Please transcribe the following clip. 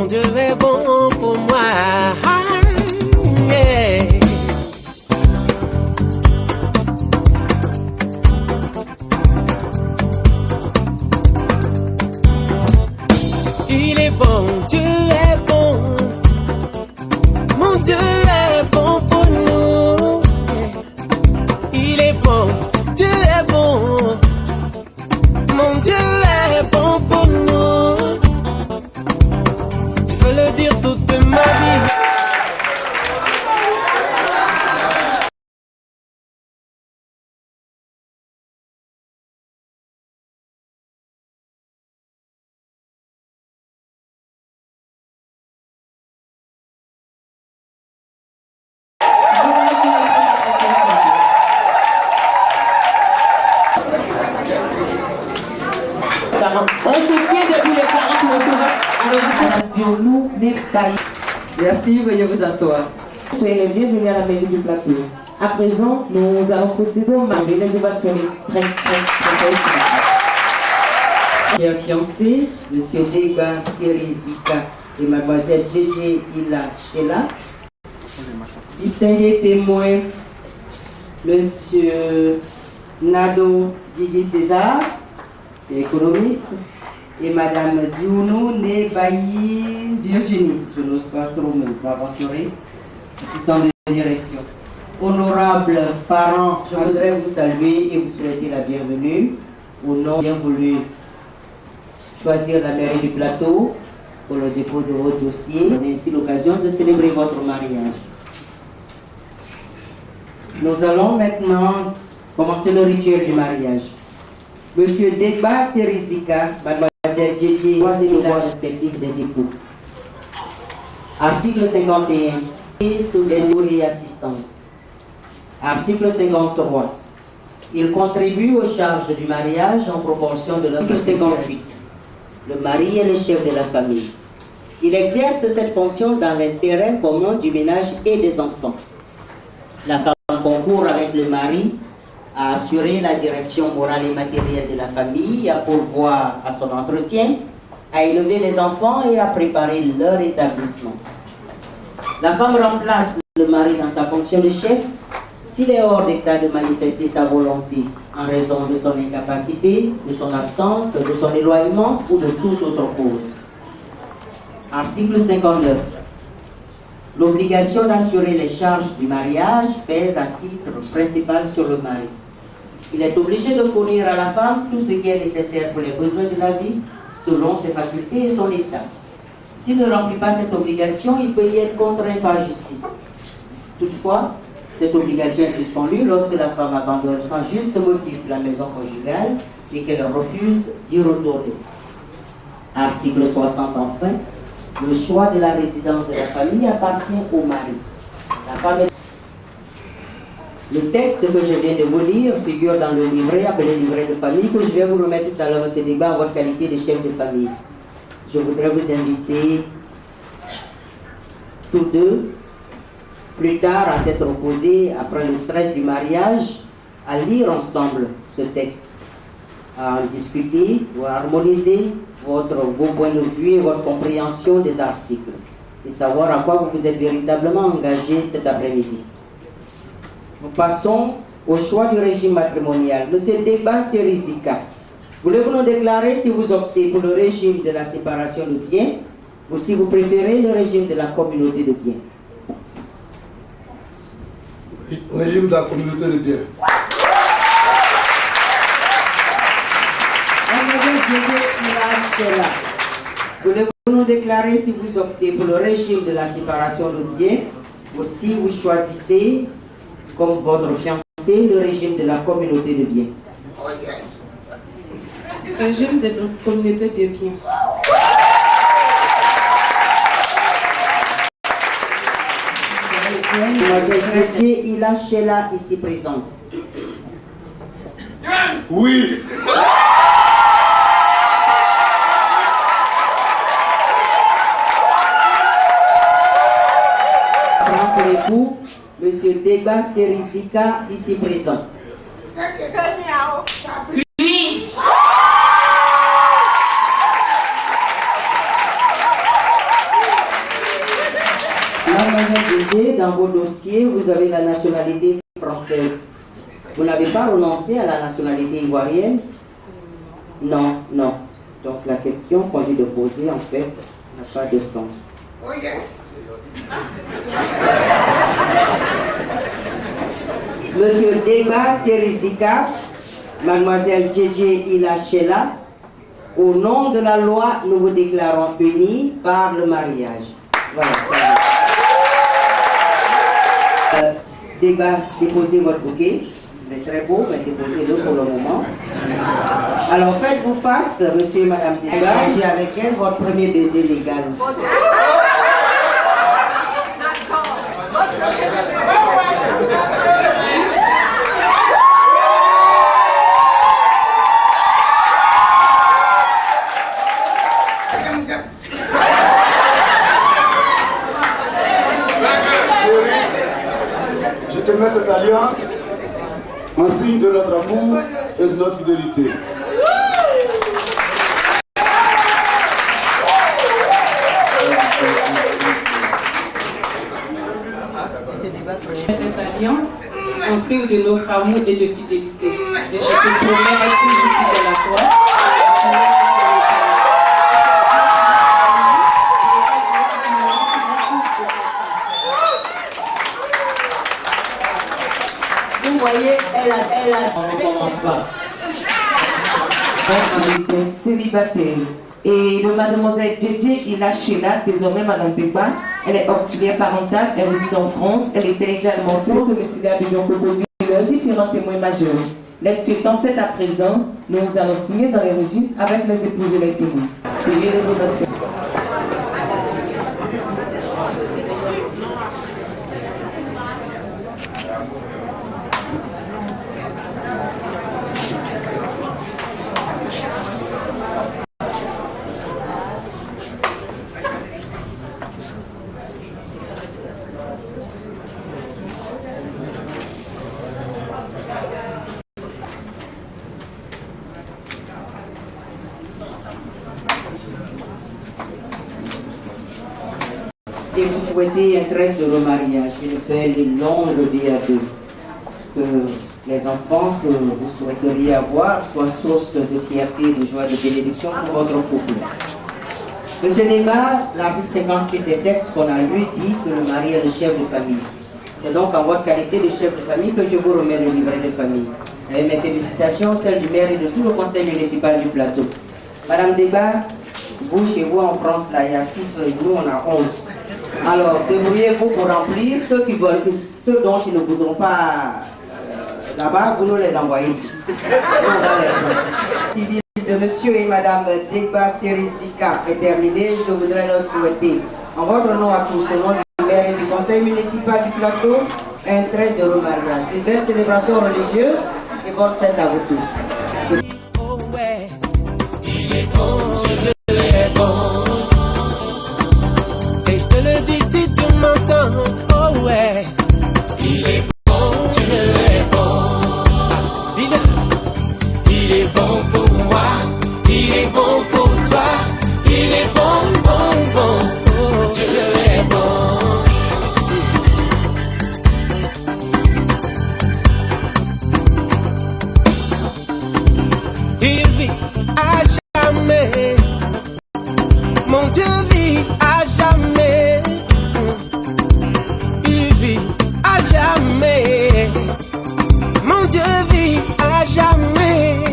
Dieu est bon pour moi. Yeah. Il est bon, Dieu est bon. Mon Dieu est bon pour nous. Il est bon, Dieu est bon. Mon Dieu est bon pour nous. Je veux le dire toute ma vie. On soutient depuis les parents qui nous Merci, veuillez vous asseoir. Soyez les bienvenus à la mairie du plateau. À présent, nous allons procéder au mariage. Les ovations très Chers fiancés, M. Deba Sirizika et Mlle Djedje Ila Shela, distingués témoins, M. Nado Didi César, économiste, et Madame Diounou Nebayi Virginie, je n'ose pas trop m'aventurer, qui sont de direction. Honorables parents, je voudrais vous saluer et vous souhaiter la bienvenue au nom bien voulu choisir la mairie du plateau pour le dépôt de vos dossiers. C'est ainsi l'occasion de célébrer votre mariage. Nous allons maintenant commencer le rituel du mariage. Monsieur Deba Sirizika, Mademoiselle Djedje, voici les voix respectives des époux. Article 51. Sous les et assistance. Article 53. Il contribue aux charges du mariage en proportion de l'article 58. Le mari est le chef de la famille. Il exerce cette fonction dans l'intérêt commun du ménage et des enfants. La femme concourt avec le mari à assurer la direction morale et matérielle de la famille, à pourvoir à son entretien, à élever les enfants et à préparer leur établissement. La femme remplace le mari dans sa fonction de chef s'il est hors d'état de manifester sa volonté en raison de son incapacité, de son absence, de son éloignement ou de toute autre cause. Article 59. L'obligation d'assurer les charges du mariage pèse à titre principal sur le mari. Il est obligé de fournir à la femme tout ce qui est nécessaire pour les besoins de la vie, selon ses facultés et son état. S'il ne remplit pas cette obligation, il peut y être contraint par justice. Toutefois, cette obligation est suspendue lorsque la femme abandonne sans juste motif la maison conjugale et qu'elle refuse d'y retourner. Article 60 enfin. Le choix de la résidence de la famille appartient au mari. La femme est... Le texte que je viens de vous lire figure dans le livret appelé livret de famille que je vais vous remettre tout à l'heure, ce débat en votre qualité de chef de famille. Je voudrais vous inviter tous deux, plus tard à s'être opposés après le stress du mariage, à lire ensemble ce texte, à en discuter ou à harmoniser vos points de vue et votre compréhension des articles et savoir à quoi vous vous êtes véritablement engagé cet après-midi. Nous passons au choix du régime matrimonial. Monsieur Deba Sirizika, voulez-vous nous déclarer si vous optez pour le régime de la séparation de biens ou si vous préférez le régime de la communauté de biens? Régime de la communauté de biens. Voulez-vous nous déclarer si vous optez pour le régime de la séparation de biens ou si vous choisissez comme votre fiancé le régime de la communauté de biens? Régime de la communauté de biens. Mademoiselle Djedje Ila Shela ici présente. Oui. Pour l'époux, Monsieur Deba Sirizika ici présent. Oui. DG, dans vos dossiers, vous avez la nationalité française. Vous n'avez pas renoncé à la nationalité ivoirienne? Non, non. Donc la question qu'on vient de poser, en fait, n'a pas de sens. Oh yes. Monsieur Deba Serizika, Mademoiselle Djedje Ilachela, au nom de la loi, nous vous déclarons unis par le mariage. Voilà. Deba, déposez votre bouquet. C'est très beau, mais déposez-le pour le moment. Alors faites-vous face, monsieur et madame Deba, j'ai avec elle votre premier baiser légal. Je te mets cette alliance en signe de notre amour et de notre fidélité. Cette alliance en signe de notre amour et de fidélité. Et je te promets être toujours fidèle à toi. Vous voyez, elle a... On ne commence pas. Elle était célibataire. Et de mademoiselle Djedje Ilachela, désormais madame Deba, elle est auxiliaire parentale, elle réside en France, elle était également sœur de M. Gabillon proposé leurs différents témoins majeurs. Lecture étant faite à présent, nous allons signer dans les registres avec les épouses et les témoins. Priez les donations. Et vous souhaitez un très heureux mariage. Une belle et longue vie à deux. Que les enfants que vous souhaiteriez avoir soient source de fierté, de joie, de bénédiction pour votre couple. Monsieur Deba, l'article 58 des textes qu'on a lu dit que le mari est le chef de famille. C'est donc en votre qualité de chef de famille que je vous remets le livret de famille. Avec mes félicitations, celles du maire et de tout le conseil municipal du plateau. Madame Deba, vous, chez vous en France, là, il y a 6 feuilles, nous on a 11. Alors, débrouillez-vous pour remplir ceux qui veulent, ceux dont ils ne voudront pas là-bas, vous nous les envoyez. Civil de monsieur et madame Deba Serizika est terminé. Je voudrais leur souhaiter, en votre nom à tous, au nom du maire et du conseil municipal du plateau, un très heureux mariage. Une belle célébration religieuse et bonne fête à vous tous. Oh ouais, il est bon, Dieu est bon. Et je te le dis si tu m'entends, oh ouais, il est bon, Dieu est bon. Ah, il est bon pour moi, il est bon pour toi, il est bon, bon, bon, oh, Dieu est bon. Il vit à jamais, mon Dieu vit à jamais. Il vit à jamais, mon Dieu vit à jamais.